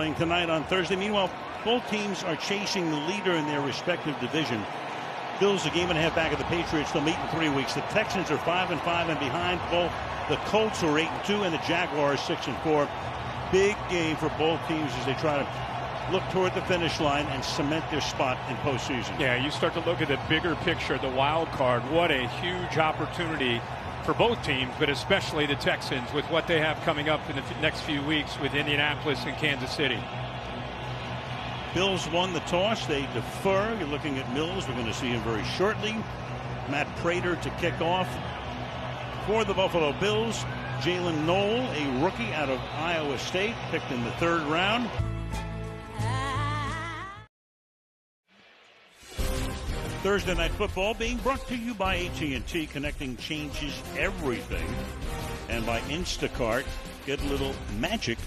playing tonight on Thursday. Meanwhile, both teams are chasing the leader in their respective division. Bills a game and a half back of the Patriots. They'll meet in 3 weeks. The Texans are 5-5 and behind both. The Colts are 8-2 and the Jaguars 6-4. Big game for both teams as they try to look toward the finish line and cement their spot in postseason. Yeah, you start to look at the bigger picture, the wild card. What a huge opportunity for both teams, but especially the Texans with what they have coming up in the next few weeks with Indianapolis and Kansas City. Bills won the toss. They defer. You're looking at Mills. We're going to see him very shortly. Matt Prater to kick off for the Buffalo Bills. Jalen Knoll, a rookie out of Iowa State, picked in the 3rd round. Thursday Night Football being brought to you by AT&T. Connecting changes everything. And by Instacart. Get a little magic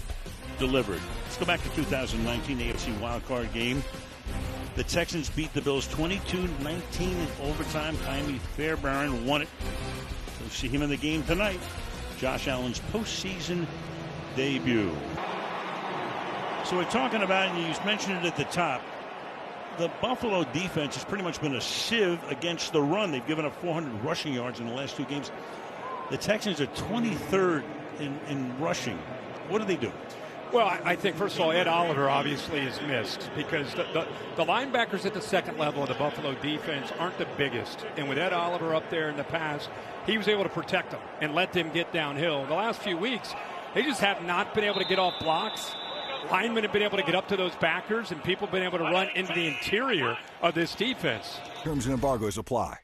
delivered. Let's go back to 2019 AFC wildcard game. The Texans beat the Bills 22-19 in overtime. Jaime Fairbairn won it. We'll see him in the game tonight. Josh Allen's postseason debut. So we're talking about, and you mentioned it at the top, the Buffalo defense has pretty much been a sieve against the run. They've given up 400 rushing yards in the last 2 games. The Texans are 23rd in rushing. What do they do? Well, I think, first of all, Ed Oliver obviously is missed because the linebackers at the second level of the Buffalo defense aren't the biggest. And with Ed Oliver up there in the past, he was able to protect them and let them get downhill. The last few weeks, they just have not been able to get off blocks. Linemen have been able to get up to those backers, and people have been able to run into the interior of this defense. Terms and embargoes apply.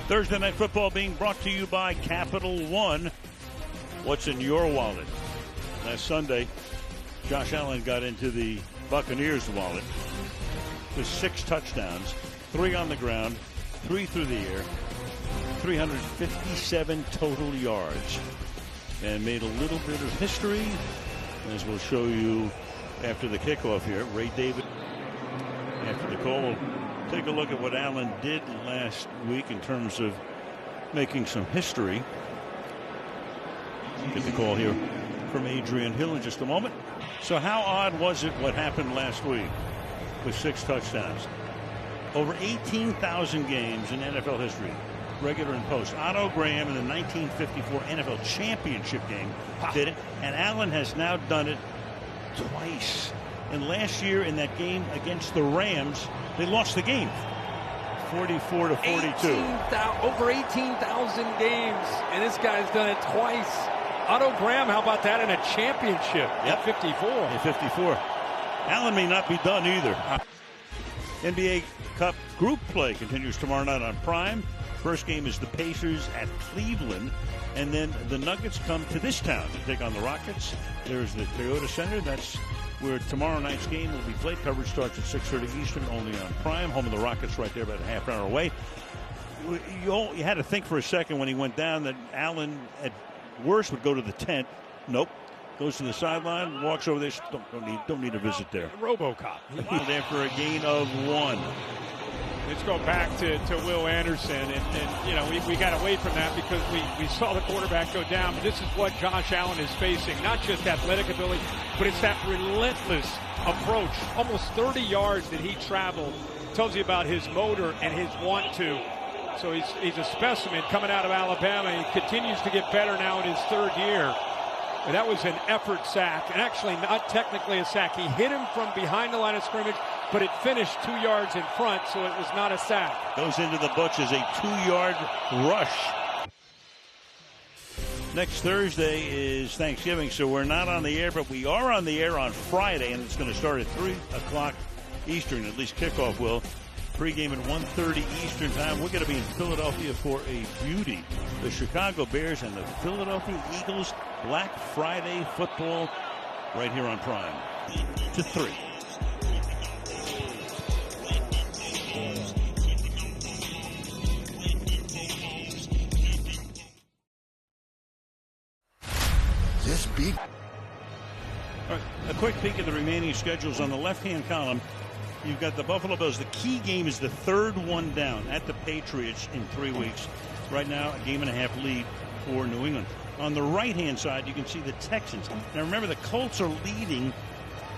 Thursday Night Football being brought to you by Capital One. What's in your wallet? Last Sunday, Josh Allen got into the Buccaneers' wallet with 6 touchdowns, 3 on the ground, 3 through the air, 357 total yards, and made a little bit of history, as we'll show you after the kickoff here. Ray David, after the call, we'll take a look at what Allen did last week in terms of making some history. Get the call here from Adrian Hill in just a moment. So how odd was it what happened last week with 6 touchdowns? Over 18,000 games in NFL history, regular and post. Otto Graham in the 1954 NFL championship game did it, and Allen has now done it twice. And last year in that game against the Rams, they lost the game 44-42. Over 18,000 games, and this guy's done it twice. Otto Graham, how about that in a championship? Yep. 54. At 54. Allen may not be done either. NBA Cup group play continues tomorrow night on Prime. First game is the Pacers at Cleveland, and then the Nuggets come to this town to take on the Rockets. There's the Toyota Center. That's where tomorrow night's game will be played. Coverage starts at 6:30 Eastern, only on Prime. Home of the Rockets right there, about a half hour away. You had to think for a second when he went down that Allen at worst would go to the tent. Nope. Goes to the sideline, walks over there. Don't need a visit there. RoboCop. There for a gain of 1. Let's go back to Will Anderson, and you know, we got away from that because we saw the quarterback go down. But this is what Josh Allen is facing, not just athletic ability, but it's that relentless approach. Almost 30 yards that he traveled tells you about his motor and his want to. So he's a specimen coming out of Alabama. He continues to get better now in his 3rd year. And that was an effort sack, and actually not technically a sack. He hit him from behind the line of scrimmage, but it finished 2 yards in front, so it was not a sack. Goes into the books as a 2-yard rush. Next Thursday is Thanksgiving, so we're not on the air, but we are on the air on Friday, and it's going to start at 3 o'clock Eastern, at least kickoff will. Pre-game at 1:30 Eastern time. We're going to be in Philadelphia for a beauty. The Chicago Bears and the Philadelphia Eagles. Black Friday football right here on Prime. To 3. This beat. All right, a quick peek at the remaining schedules on the left-hand column. You've got the Buffalo Bills. The key game is the 3rd one down at the Patriots in 3 weeks. Right now, a game and a half lead for New England. On the right-hand side, you can see the Texans. Now remember, the Colts are leading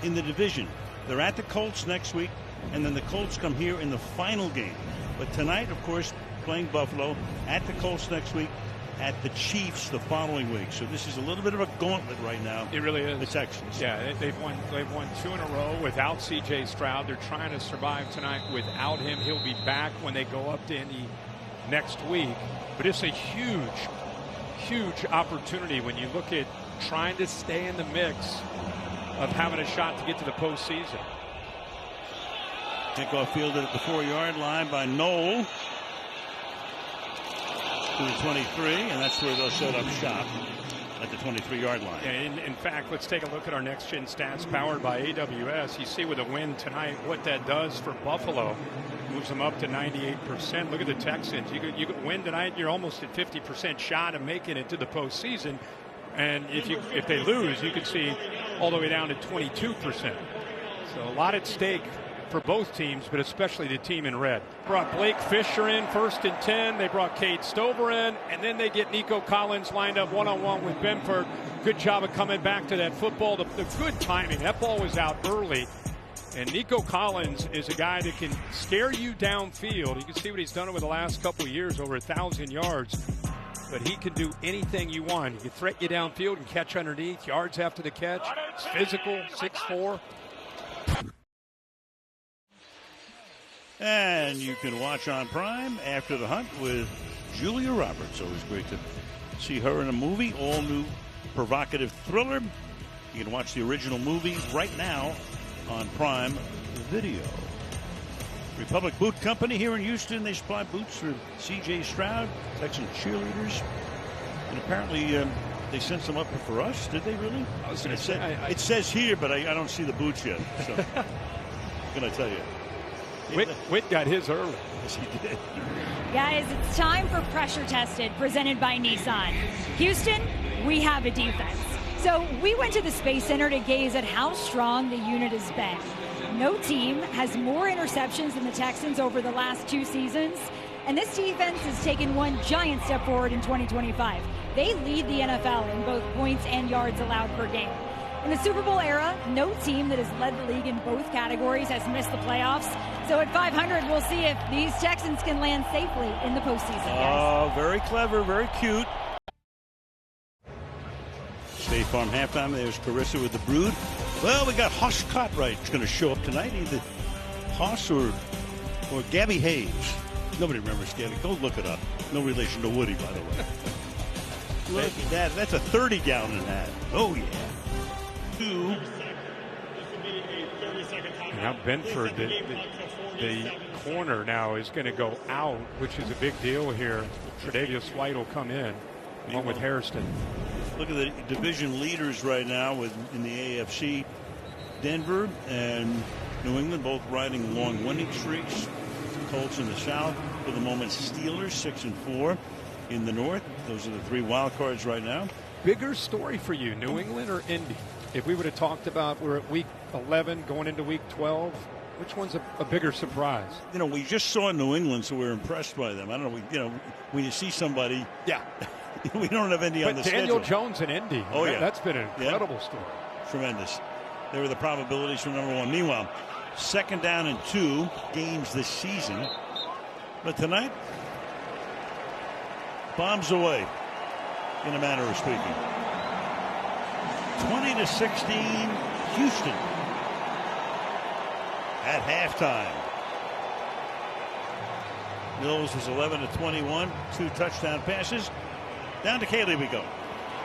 in the division. They're at the Colts next week, and then the Colts come here in the final game. But tonight, of course, playing Buffalo, at the Colts next week, at the Chiefs the following week. So this is a little bit of a gauntlet right now. It really is. The Texans. Yeah, they've won 2 in a row without C.J. Stroud. They're trying to survive tonight without him. He'll be back when they go up to Indy next week. But it's a huge opportunity when you look at trying to stay in the mix of having a shot to get to the postseason. Kickoff fielded at the 4-yard line by Knoll to the 23, and that's where they'll set up shop, at the 23-yard line. And in fact, let's take a look at our next-gen stats powered by AWS. You see with a win tonight what that does for Buffalo. Moves them up to 98%. Look at the Texans. You could win tonight, you're almost at 50% shot of making it to the postseason. And if they lose, you could see all the way down to 22%. So a lot at stake for both teams, but especially the team in red. Brought Blake Fisher in, 1st and 10. They brought Cade Stover in, and then they get Nico Collins lined up one-on-one with Benford. Good job of coming back to that football. The good timing. That ball was out early. And Nico Collins is a guy that can scare you downfield. You can see what he's done over the last couple of years, over 1,000 yards. But he can do anything you want. He can threaten you downfield and catch underneath, yards after the catch. It's physical, 6'4". And you can watch on Prime After the Hunt with Julia Roberts. Always great to see her in a movie, all new provocative thriller. You can watch the original movie right now on Prime Video. Republic Boot Company here in Houston. They supply boots for C.J. Stroud, Texan cheerleaders. And apparently they sent some up for us. Did they really? I was going to say. It says here, but I don't see the boots yet. So what can I tell you? Witt got his early. Yes, he did. Guys, it's time for Pressure Tested, presented by Nissan. Houston, we have a defense. So we went to the Space Center to gaze at how strong the unit has been. No team has more interceptions than the Texans over the last 2 seasons. And this defense has taken one giant step forward in 2025. They lead the NFL in both points and yards allowed per game. In the Super Bowl era, no team that has led the league in both categories has missed the playoffs. So at 500, we'll see if these Texans can land safely in the postseason, guys. Oh, very clever, very cute. State Farm halftime. There's Carissa with the Brood. Well, we got Hoss Cartwright going to show up tonight. Either Hoss or Gabby Hayes. Nobody remembers Gabby. Go look it up. No relation to Woody, by the way. Look at that. That's a 30-gallon hat. Oh, yeah. Now Benford, the corner now is going to go out, which is a big deal here. Tre'Davious White will come in, along with Hairston. Look at the division leaders right now in the AFC. Denver and New England both riding long winning streaks. Colts in the South. For the moment, Steelers 6-4 in the North. Those are the 3 wild cards right now. Bigger story for you, New England or Indy? If we would have talked about we're at week 11 going into week 12, which one's a bigger surprise? You know, we just saw New England, so we're impressed by them. I don't know. When you see somebody, yeah, we don't have Indy on the schedule. Daniel Jones and Indy. Oh, yeah. That's been an incredible story. Tremendous. There were the probabilities for number 1. Meanwhile, 2nd down and 2 games this season. But tonight, bombs away, in a manner of speaking. 20-16, Houston at halftime. Mills is 11-21, 2 touchdown passes. Down to Kaylee we go.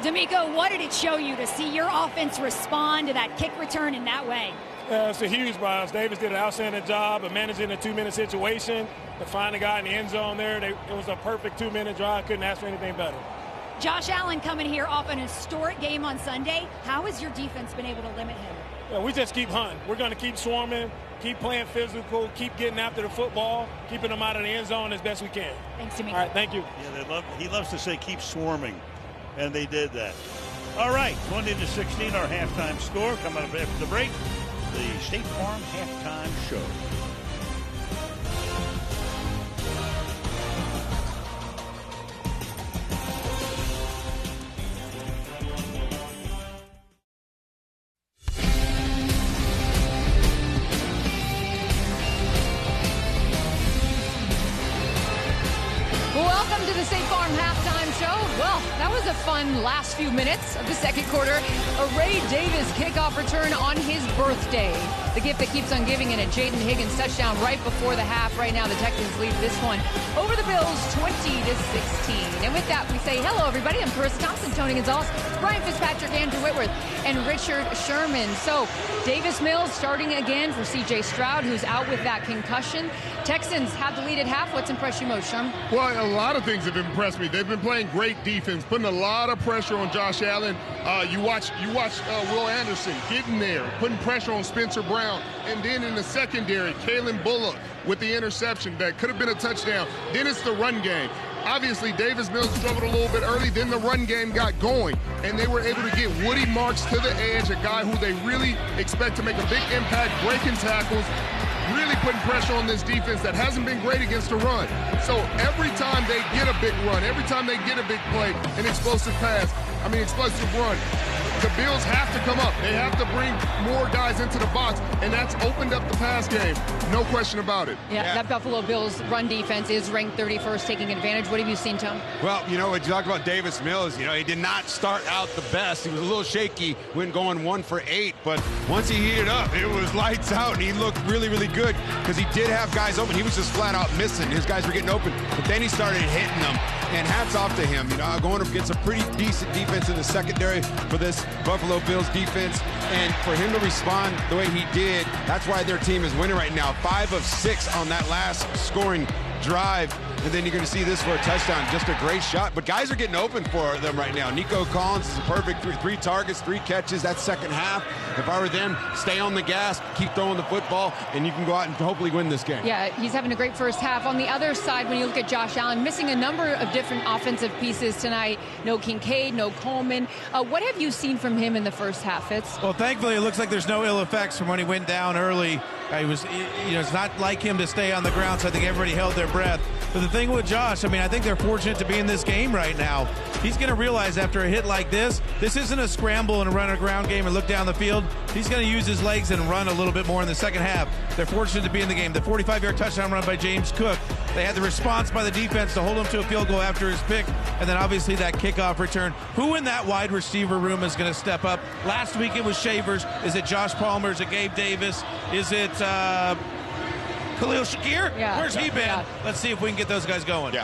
D'Amico, what did it show you to see your offense respond to that kick return in that way? It's a huge bounce. Davis did an outstanding job of managing a 2-minute situation to find a guy in the end zone there. It was a perfect 2-minute drive. Couldn't ask for anything better. Josh Allen coming here off an historic game on Sunday. How has your defense been able to limit him? Yeah, we just keep hunting. We're going to keep swarming, keep playing physical, keep getting after the football, keeping them out of the end zone as best we can. Thanks, D'Amico. All right, thank you. Yeah, he loves to say keep swarming, and they did that. All right, 20-16, our halftime score. Coming up after the break, the State Farm halftime show. Farm halftime show. Well, that was a fun last few minutes of the second quarter. A Ray Davis kickoff return on his birthday. The gift that keeps on giving, and a Jaden Higgins touchdown right before the half. Right now, the Texans lead this one over the Bills 20-16. And with that, we say hello, everybody. I'm Chris Thompson, Tony Gonzalez, Brian Fitzpatrick, Andrew Whitworth, and Richard Sherman. So, Davis Mills starting again for C.J. Stroud, who's out with that concussion. Texans have the lead at half. What's impressed you most, Sherman? Well, a lot of things have impressed me. They've been playing great defense, putting a lot of pressure on Josh Allen. You watch Will Anderson getting there, putting pressure on Spencer Brown. And then in the secondary, Kalen Bullock with the interception that could have been a touchdown. Then it's the run game. Obviously, Davis Mills struggled a little bit early. Then the run game got going, and they were able to get Woody Marks to the edge, a guy who they really expect to make a big impact, breaking tackles, really putting pressure on this defense that hasn't been great against the run. So every time they get a big run, every time they get a big play, an explosive run, the Bills have to come up. They have to bring more guys into the box, and that's opened up the pass game. No question about it. Yeah, that Buffalo Bills run defense is ranked 31st, taking advantage. What have you seen, Tom? Well, you know, when you talk about Davis Mills, you know, he did not start out the best. He was a little shaky when going 1 for 8, but once he heated up, it was lights out, and he looked really, really good because he did have guys open. He was just flat out missing. His guys were getting open, but then he started hitting them, and hats off to him. You know, going up against a pretty decent defense in the secondary for this Buffalo Bills defense, and for him to respond the way he did, that's why their team is winning right now. 5 of 6 on that last scoring drive, and then you're going to see this for a touchdown. Just a great shot, but guys are getting open for them right now. Nico Collins is a perfect three targets, 3 catches. That second half, if I were them, stay on the gas, keep throwing the football, and you can go out and hopefully win this game. Yeah, he's having a great first half. On the other side, when you look at Josh Allen, missing a number of different offensive pieces tonight. No Kincaid, no Coleman. What have you seen from him in the first half, Fitz? Well, thankfully, it looks like there's no ill effects from when he went down early. It's not like him to stay on the ground, so I think everybody held their breath. But the thing with Josh, I think they're fortunate to be in this game right now. He's going to realize after a hit like this isn't a scramble and a run a ground game and look down the field. He's going to use his legs and run a little bit more in the second half. They're fortunate to be in the game. The 45-yard touchdown run by James Cook. They had the response by the defense to hold him to a field goal after his pick, and then obviously that kickoff return. Who in that wide receiver room is going to step up? Last week it was Shavers. Is it Josh Palmer? Is it Gabe Davis? Is it Khalil Shakir? Yeah. Where's he been? Yeah. Let's see if we can get those guys going.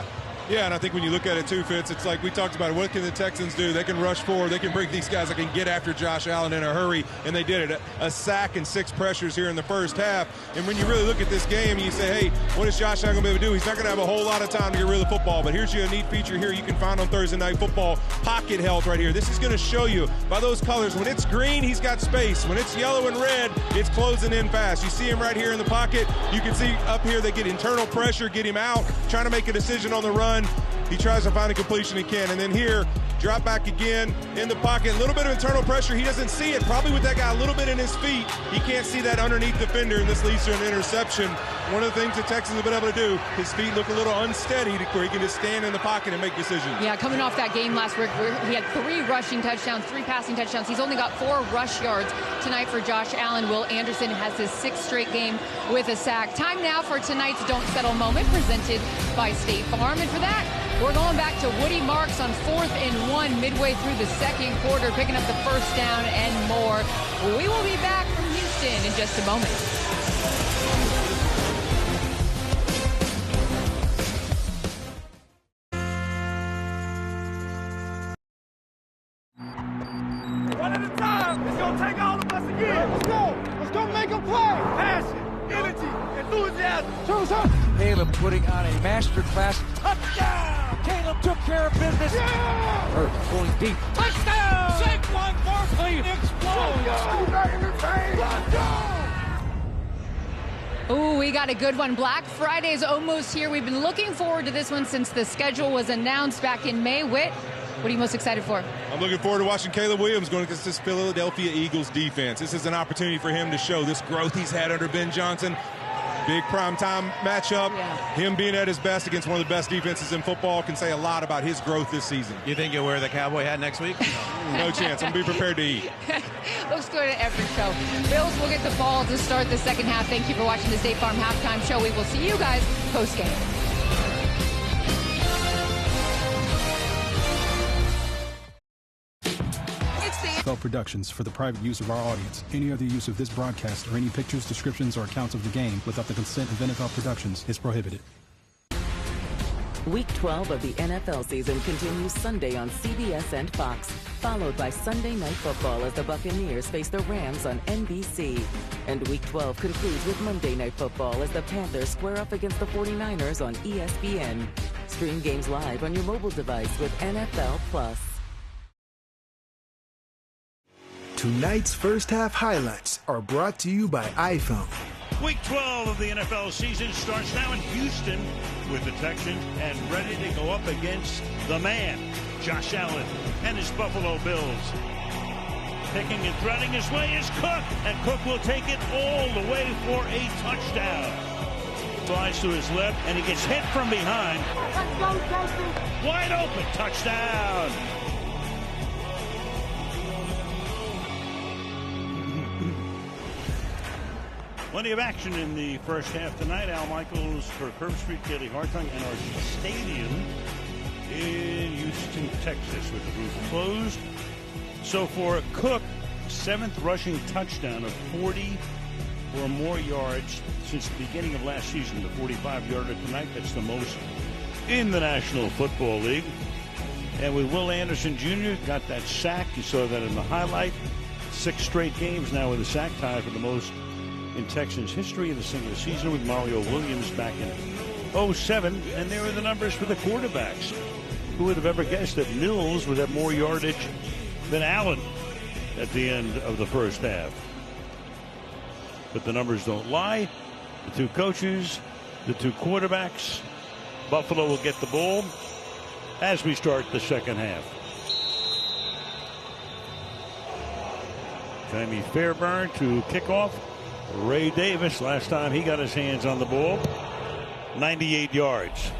Yeah, and I think when you look at it too, Fitz, it's like we talked about, what can the Texans do? They can rush forward. They can bring these guys that can get after Josh Allen in a hurry, and they did it. A sack and 6 pressures here in the first half. And when you really look at this game, you say, hey, what is Josh Allen going to be able to do? He's not going to have a whole lot of time to get rid of the football, but here's your neat feature here you can find on Thursday Night Football, pocket health right here. This is going to show you by those colors. When it's green, he's got space. When it's yellow and red, it's closing in fast. You see him right here in the pocket. You can see up here they get internal pressure, get him out, trying to make a decision on the run. He tries to find a completion he can. And then here, drop back again in the pocket. A little bit of internal pressure. He doesn't see it. Probably with that guy a little bit in his feet. He can't see that underneath defender, and this leads to an interception. One of the things the Texans have been able to do, his feet look a little unsteady where he can just stand in the pocket and make decisions. Yeah, coming off that game last week where he had 3 rushing touchdowns, 3 passing touchdowns. He's only got 4 rush yards tonight for Josh Allen. Will Anderson has his 6th straight game with a sack. Time now for tonight's Don't Settle moment, presented by State Farm. And for that, we're going back to Woody Marks on 4th and 1 midway through the second quarter, picking up the first down and more. We will be back from Houston in just a moment. One at a time. It's going to take all of us again. Let's go. Let's go make a play. Passion, energy, enthusiasm. Caleb putting on a masterclass touchdown. Caleb took care of business. Yeah. Hurts going deep. Touchdown. Saquon Barkley explodes. Ooh, we got a good one. Black Friday's almost here. We've been looking forward to this one since the schedule was announced back in May. Whit, what are you most excited for? I'm looking forward to watching Caleb Williams going against this Philadelphia Eagles defense. This is an opportunity for him to show this growth he's had under Ben Johnson. Big primetime matchup. Yeah. Him being at his best against one of the best defenses in football can say a lot about his growth this season. You think you'll wear the cowboy hat next week? No chance. I'm going to be prepared to eat. Looks good at every show. Bills will get the ball to start the second half. Thank you for watching the State Farm Halftime Show. We will see you guys post-game. Productions for the private use of our audience. Any other use of this broadcast or any pictures, descriptions, or accounts of the game without the consent of NFL Productions is prohibited. Week 12 of the NFL season continues Sunday on CBS and Fox, followed by Sunday Night Football as the Buccaneers face the Rams on NBC. And Week 12 concludes with Monday Night Football as the Panthers square up against the 49ers on ESPN. Stream games live on your mobile device with NFL Plus. Tonight's first half highlights are brought to you by iPhone. Week 12 of the NFL season starts now in Houston with the Texans and ready to go up against the man, Josh Allen, and his Buffalo Bills. Picking and threading his way is Cook, and Cook will take it all the way for a touchdown. Flies to his left, and he gets hit from behind. Wide open, touchdown. Plenty of action in the first half tonight. Al Michaels for Curve Street, Kaylee Hartung, and our stadium in Houston, Texas, with the roof closed. So for Cook, 7th rushing touchdown of 40 or more yards since the beginning of last season. The 45-yarder tonight, that's the most in the National Football League. And with Will Anderson Jr., got that sack. You saw that in the highlight. 6 straight games now with a sack tie for the most in Texans history in a single season, with Mario Williams back in 07. And there are the numbers for the quarterbacks. Who would have ever guessed that Mills would have more yardage than Allen at the end of the first half? But the numbers don't lie. The two coaches, the two quarterbacks. Buffalo will get the ball as we start the second half. Jamie Fairburn to kick off. Ray Davis, last time he got his hands on the ball, 98 yards.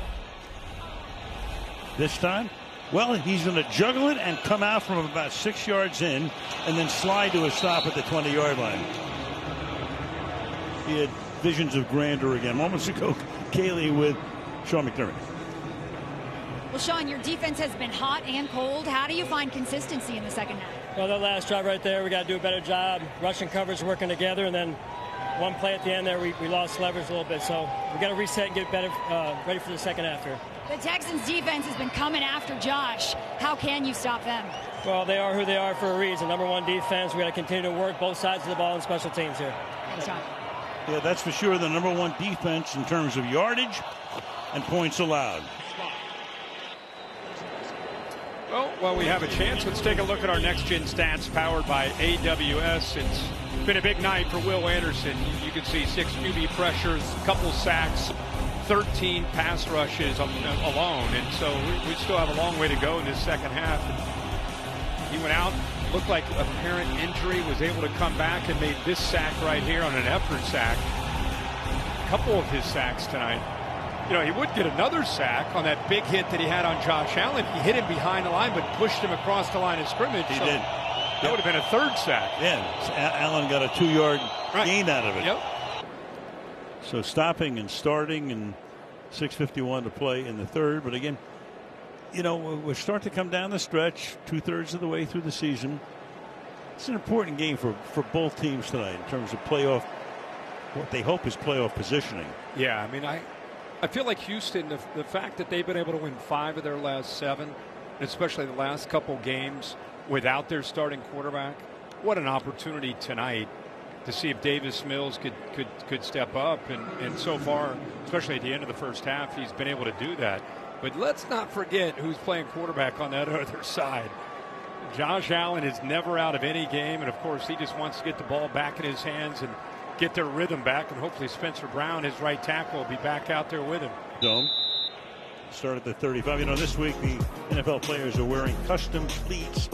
This time, well, he's going to juggle it and come out from about 6 yards in and then slide to a stop at the 20-yard line. He had visions of grandeur again. Moments ago, Kaylee with Sean McDermott. Well, Sean, your defense has been hot and cold. How do you find consistency in the second half? Well, that last drive right there, we got to do a better job. Rushing coverage, working together, and then one play at the end there, we lost leverage a little bit. So we got to reset and get better, ready for the second half here. The Texans defense has been coming after Josh. How can you stop them? Well, they are who they are for a reason. Number one defense. We got to continue to work both sides of the ball and special teams here. Thanks, Sean. Yeah, that's for sure. The number one defense in terms of yardage and points allowed. Well, while we have a chance, let's take a look at our next-gen stats powered by AWS. It's been a big night for Will Anderson. You can see 6 QB pressures, a couple sacks, 13 pass rushes alone. And so we still have a long way to go in this second half. He went out, looked like apparent injury, was able to come back and made this sack right here on an effort sack. A couple of his sacks tonight. You know, he would get another sack on that big hit that he had on Josh Allen. He hit him behind the line, but pushed him across the line of scrimmage. He did. That would have been a third sack. Yeah, Allen got a 2-yard gain out of it. Yep. So stopping and starting, and 6:51 to play in the third. But again, you know, we're starting to come down the stretch, 2/3 of the way through the season. It's an important game for both teams tonight in terms of playoff, what they hope is playoff positioning. Yeah, I mean, I feel like Houston, the fact that they've been able to win 5 of their last 7, especially the last couple games without their starting quarterback, what an opportunity tonight to see if Davis Mills could step up. And so far, especially at the end of the first half, he's been able to do that. But let's not forget who's playing quarterback on that other side. Josh Allen is never out of any game, and of course he just wants to get the ball back in his hands and get their rhythm back, and hopefully Spencer Brown, his right tackle, will be back out there with him. Dome. Start at the 35. You know, this week the NFL players are wearing custom cleats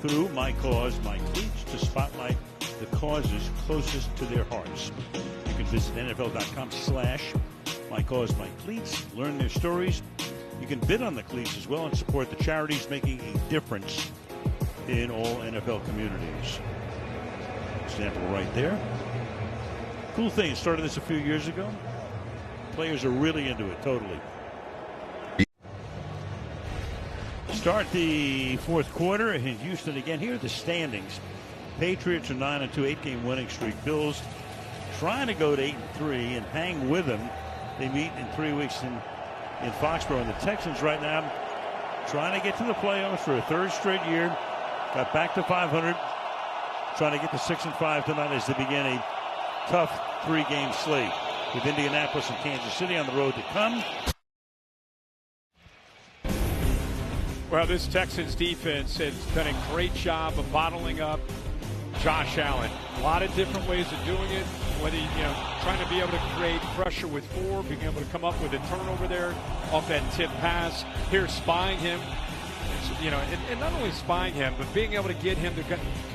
through My Cause, My Cleats, to spotlight the causes closest to their hearts. You can visit NFL.com/My Cause, My Cleats, learn their stories. You can bid on the cleats as well and support the charities making a difference in all NFL communities. Example right there. Cool thing, started this a few years ago. Players are really into it, totally. Start the fourth quarter in Houston again. Here are the standings. Patriots are 9-2, 8-game winning streak. Bills trying to go to 8-3 and hang with them. They meet in 3 weeks in Foxborough. And the Texans right now trying to get to the playoffs for a third straight year. Got back to 500. Trying to get to 6-5 tonight as they begin a tough 3-game slate with Indianapolis and Kansas City on the road to come. Well, this Texans defense has done a great job of bottling up Josh Allen. A lot of different ways of doing it, whether trying to be able to create pressure with 4, being able to come up with a turnover there off that tip pass. Here, spying him, and not only spying him, but being able to get him to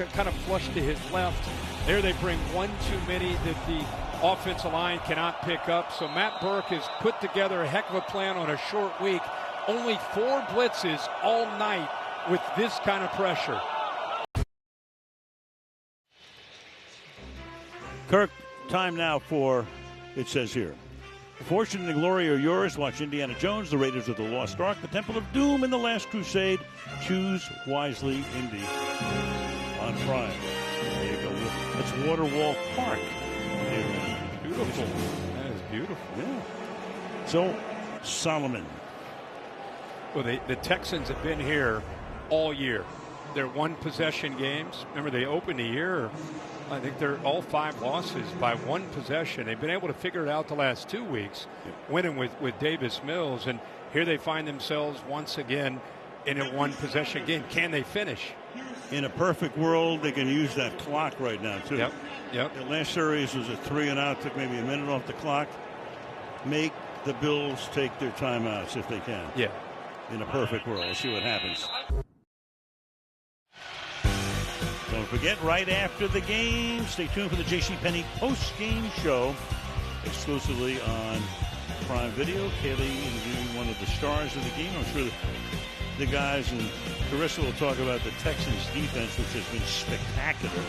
kind of flush to his left. There they bring one too many that the offensive line cannot pick up. So Matt Burke has put together a heck of a plan on a short week. Only 4 blitzes all night with this kind of pressure. Kirk, time now for, it says here, fortune and glory are yours. Watch Indiana Jones, the Raiders of the Lost Ark, the Temple of Doom, and the Last Crusade. Choose wisely, Indy, on Prime. There you go. That's Waterwall Park. Beautiful. That is beautiful. Yeah. So, Solomon. Well, the Texans have been here all year. They're one-possession games. Remember, they opened the year, I think they're all 5 losses by 1 possession. They've been able to figure it out the last 2 weeks, winning with Davis Mills. And here they find themselves once again in a 1-possession game. Can they finish? In a perfect world, they can use that clock right now, too. Yep. The last series was a 3-and-out, took maybe a minute off the clock. Make the Bills take their timeouts if they can. Yeah. In a perfect world. We'll see what happens. Don't forget, right after the game, stay tuned for the JCPenney post-game show exclusively on Prime Video. Kaylee interviewing one of the stars of the game. I'm sure the guys and Carissa will talk about the Texans defense, which has been spectacular.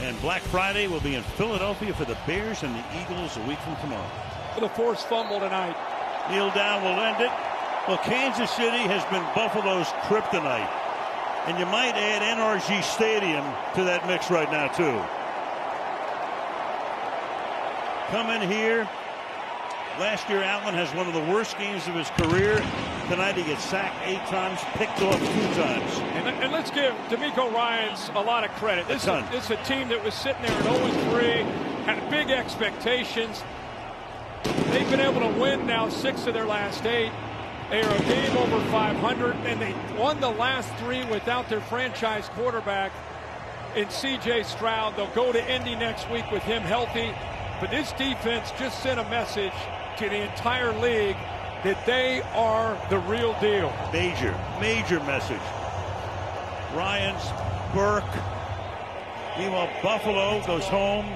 And Black Friday will be in Philadelphia for the Bears and the Eagles a week from tomorrow. For the forced fumble tonight. Kneel down will end it. Well, Kansas City has been Buffalo's kryptonite. And you might add NRG Stadium to that mix right now, too. Come in here. Last year, Allen has one of the worst games of his career. Tonight, he gets sacked 8 times, picked off 2 times. And let's give D'Amico Ryans a lot of credit. This is a team that was sitting there at 0-3, had big expectations. They've been able to win now 6 of their last 8. They are a game over 500, and they won the last 3 without their franchise quarterback in C.J. Stroud. They'll go to Indy next week with him healthy. But this defense just sent a message to the entire league that they are the real deal. Major message. Ryans, Burke. Meanwhile, Buffalo goes home.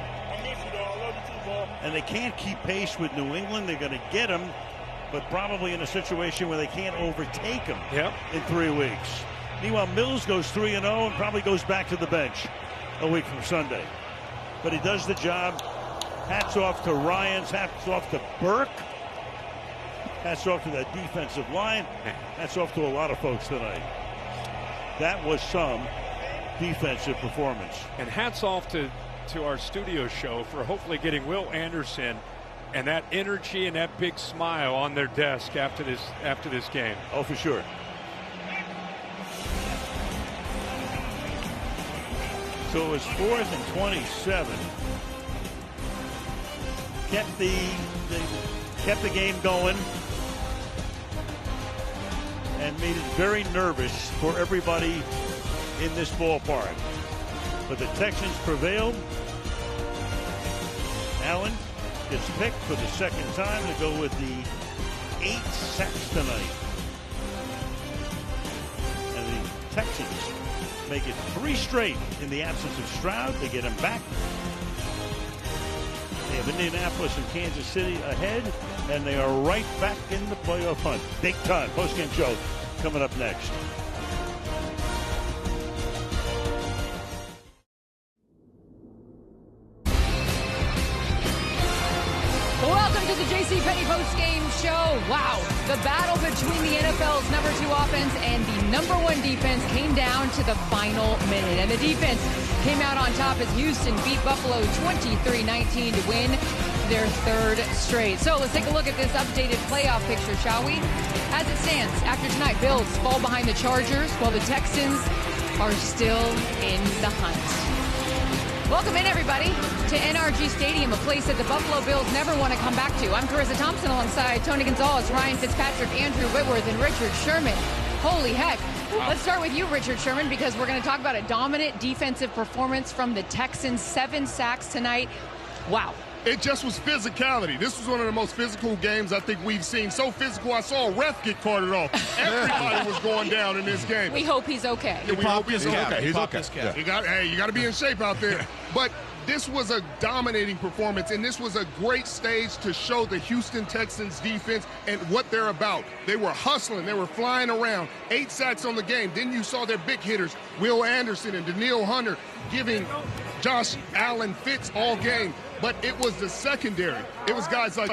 And they can't keep pace with New England. They're going to get them, but probably in a situation where they can't overtake them in 3 weeks. Meanwhile, Mills goes 3-0 and probably goes back to the bench a week from Sunday. But he does the job. Hats off to Ryans. Hats off to Burke. Hats off to that defensive line. Hats off to a lot of folks tonight. That was some defensive performance. And hats off to our studio show for hopefully getting Will Anderson and that energy and that big smile on their desk after this game. Oh, for sure. So it was 4th and 27. Kept the game going and made it very nervous for everybody in this ballpark. But the Texans prevailed. Allen gets picked for the 2nd time to go with the 8 sacks tonight. And the Texans make it 3 straight in the absence of Stroud. They get him back. They have Indianapolis and Kansas City ahead, and they are right back in the playoff hunt. Big time. Postgame show coming up next. Welcome to to the JCPenney post-game show. Wow, the battle between the NFL's number 2 offense and the number 1 defense came down to the final minute. And the defense came out on top as Houston beat Buffalo 23-19 to win their 3rd straight. So let's take a look at this updated playoff picture, shall we? As it stands, after tonight, Bills fall behind the Chargers while the Texans are still in the hunt. Welcome in, everybody, to NRG Stadium, a place that the Buffalo Bills never want to come back to. I'm Carissa Thompson alongside Tony Gonzalez, Ryan Fitzpatrick, Andrew Whitworth, and Richard Sherman. Holy heck. Wow. Let's start with you, Richard Sherman, because we're going to talk about a dominant defensive performance from the Texans. 7 sacks tonight. Wow. It just was physicality. This was one of the most physical games I think we've seen. So physical, I saw a ref get carted off. Everybody was going down in this game. We hope he's okay. Yeah, we hope he's okay. He's okay. Yeah. You got to be in shape out there. But this was a dominating performance, and this was a great stage to show the Houston Texans defense and what they're about. They were hustling. They were flying around. 8 sacks on the game. Then you saw their big hitters, Will Anderson and Danielle Hunter, giving Josh Allen fits all game. But it was the secondary. It was guys like